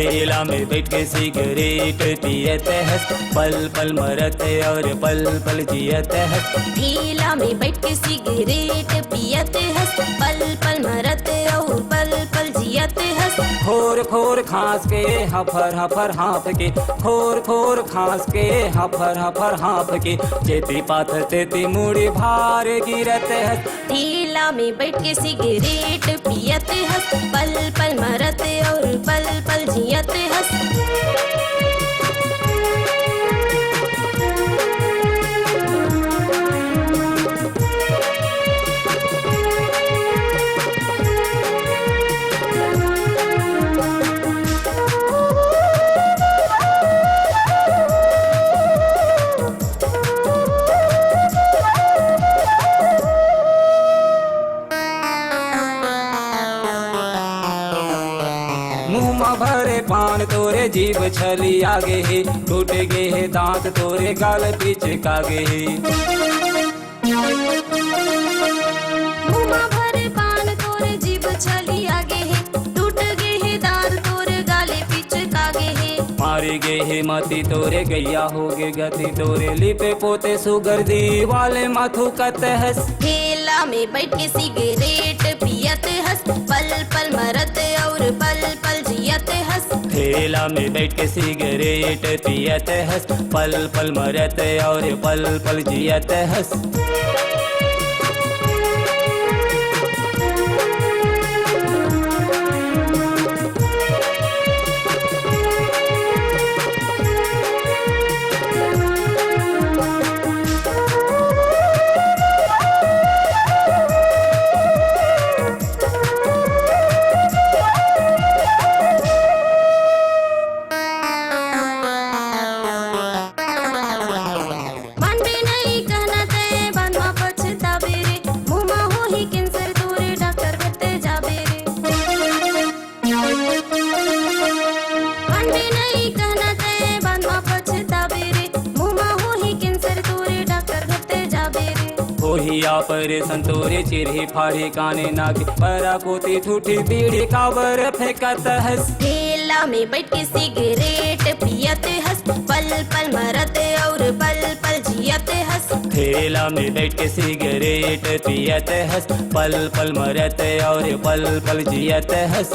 ठेला में बैठ के सिगरेट पियत हंस, पल पल मरत और पल पल जियत हंस। ठेला में बैठ के सिगरेट पियत हंस, पल पल मरत और पल पल जियत हंस। खोर खोर खांस के हफर हफर हाँफ के, खोर खोर खांस के हफर हफर हाँफ के, जेती पाथर तेती मुड़ी भार गिरत हंस। ठेला में बैठ के सिगरेट पियत हंस, पल पल मरत और पल पल जियत हंस। मुँह भरे पान तोरे जीभ छली आगे है, टूट गे है दांत तोरे गाल पीछ कागे है। मुँह भरे पान तोरे जीभ छली आगे है, टूट गे है दांत तोरे गाले पीछ कागे है। मारे गे है मती तोरे गैया हो गे गति तोरे, लिपे पोते सुगर दी वाले माथू कत हंस। ठेला में बैठ के सिगरेट पियत हंस, पल पल मरत और पल पल जियत हंस। ठेला में बैठ के सिगरेट पियत हंस, पल पल मरत और पल पल जियत हंस। होहिया पर संतोरे चिरही फाड़ी काने नागे, परा पोती ठूठी बीड़ी काबर फेंकत हंस। ठेला में बैठ के सिगरेट पियत हंस, पल पल मरत और पल पल जियत हंस। ठेला में बैठ के सिगरेट पियत हंस, पल पल मरत और पल पल जियत हंस।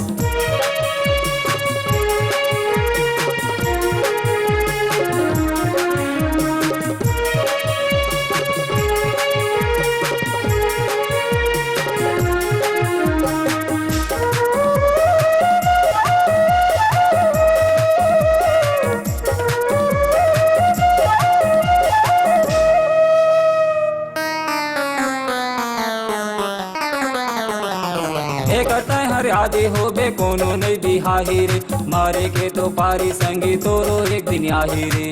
हर आदि होबे कोनो नहीं बिहाही रे, मारे के तो पारी संगी तोरो एक दिन आही रे।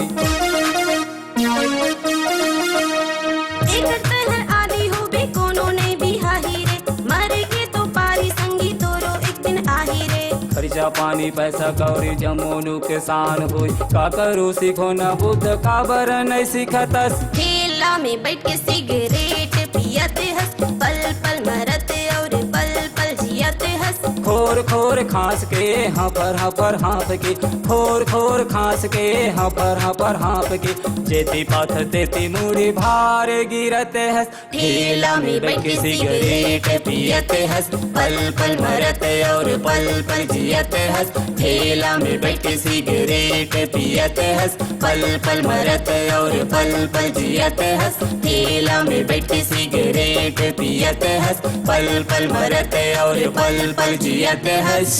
एक हर आदि होबे कोनो नहीं बिहाही रे, मारे के तो पारी संगी तोरो एक दिन आही रे। खर्चा पानी पैसा कौड़ी जमोनु के सान होई, का करू सीखो न बुद्ध काबर नहीं सीखतस। ठेला में बैठ के सिगरेट पियत हंस, पल पल मरत और पल पल जियत हंस। खोर खोर खांस के हफर हफर हाँफ के, खोर खोर खांस के हफर हफर हाँफ के, जेती पाथर तेती मुड़ी भार गिरत हंस। ठेला में बैठ के सिगरेट पियत हंस, पल पल मरत और पल पल जियत हंस। ठेला में बैठ के सिगरेट पियत हंस, पल पल मरत और पल पल जियत हंस। ठेला में बैठ के सिगरेट पियत हंस, पल पल मरत और पल पल जियत हंस।